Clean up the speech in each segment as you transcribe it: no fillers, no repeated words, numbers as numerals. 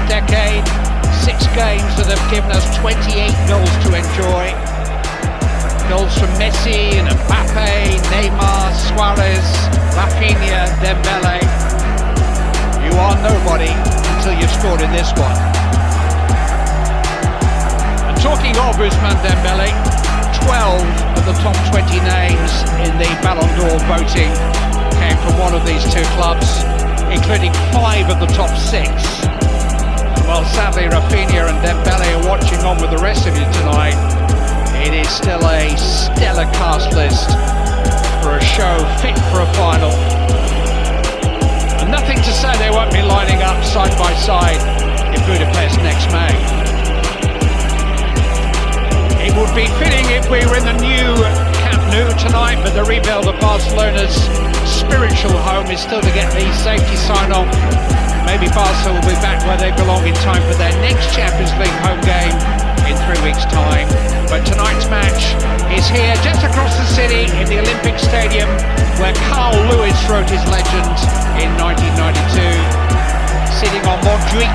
decade. 6 games that have given us 28 goals to enjoy. Goals from Messi and Mbappe, Neymar, Suarez, Rafinha, Dembele. You are nobody until you've scored in this one. And talking of Ousmane Dembele, 12 of the top 20 names in the Ballon d'Or voting came from one of these two clubs, including 5 of the top 6. While sadly Rafinha and Dembele are watching on with the rest of you tonight, it is still a stellar cast list for a show fit for a final. And nothing to say they won't be lining up side by side in Budapest next May. It would be fitting if we were in the new Camp Nou tonight, but the rebuild of Barcelona's spiritual home is still to get the safety sign-off. Maybe Barca will be back where they belong in time for their next Champions League home game in 3 weeks' time. But tonight's match is here just across the city in the Olympic Stadium where Carl Lewis wrote his legend in 1992. Sitting on Montjuic,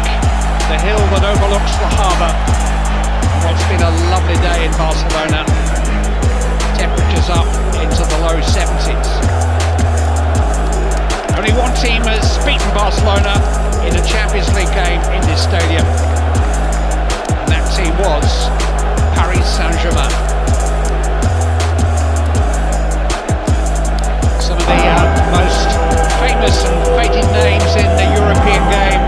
the hill that overlooks the harbour. What's been a lovely day in Barcelona. Temperatures up into the low 70s. Only one team has beaten Barcelona in a Champions League game in this stadium, and that team was Paris Saint-Germain. Some of the most famous and fated names in the European game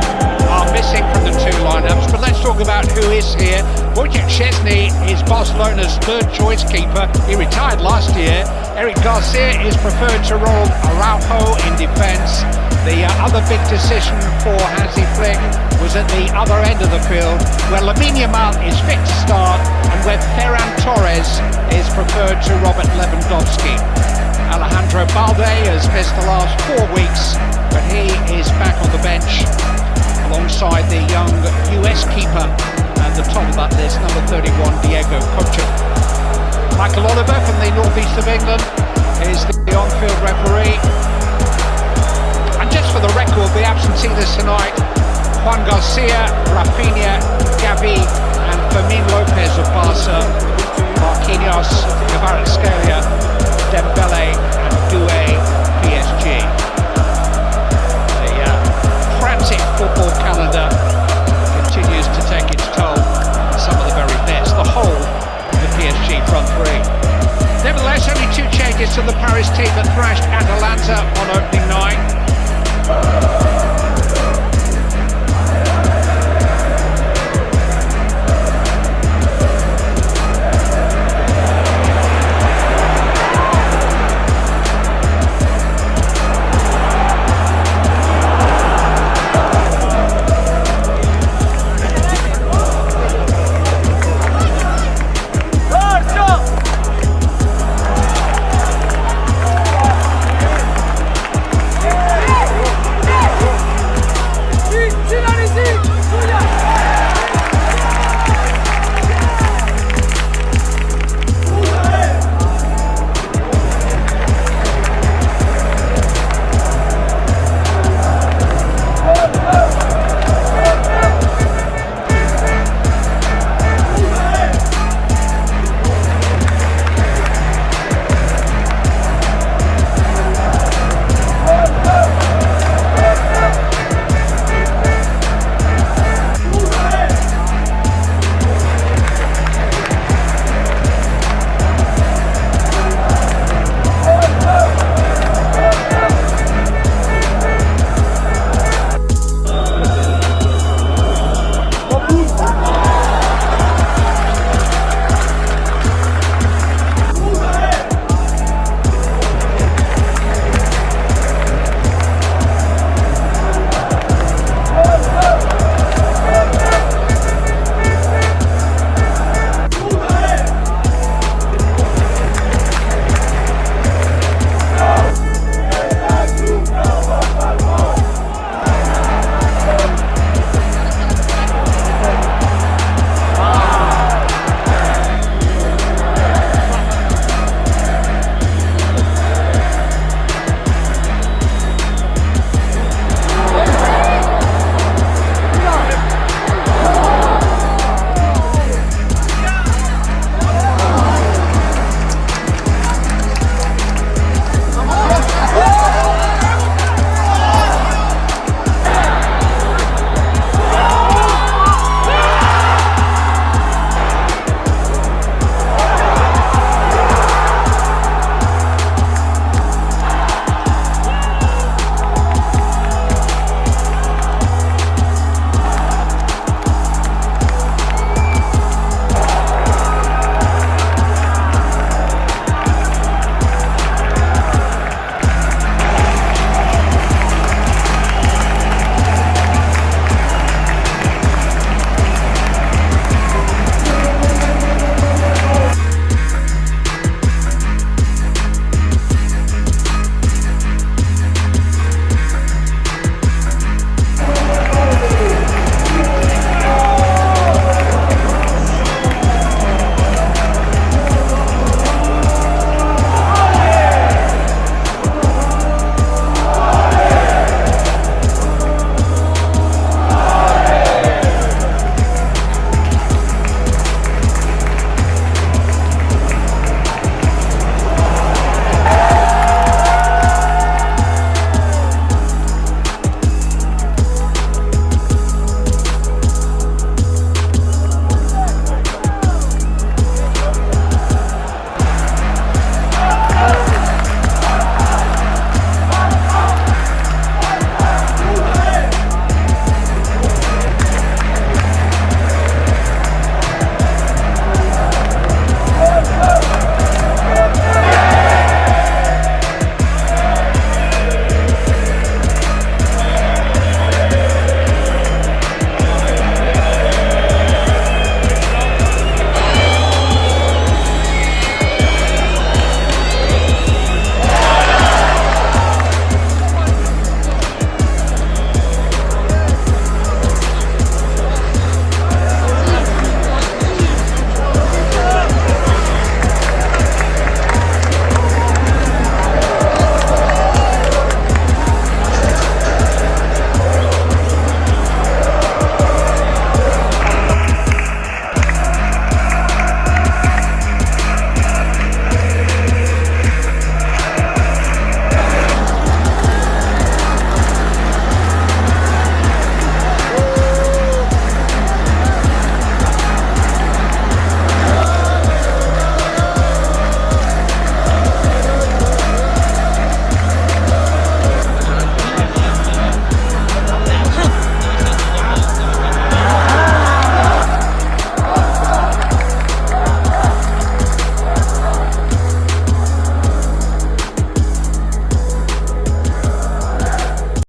are missing from the two lineups, but let's talk about who is here. Wojciech Szczesny is Barcelona's third choice keeper. He retired last year. Eric Garcia is preferred to roll Araujo in defence. The other big decision for Hansi Flick was at the other end of the field, where Lamine Yamal is fit to start and where Ferran Torres is preferred to Robert Lewandowski. Alejandro Balde has missed the last 4 weeks, but he is back on the bench alongside the young US keeper at the top of that list, number 31, Diego Costa. Michael Oliver from the northeast of England is the on-field referee. And just for the record, the absentee list tonight: Juan Garcia, Rafinha, Gavi and Fermin Lopez of Barca, Marquinhos, Kvaratskhelia, Dembele and Doué, PSG. The frantic football calendar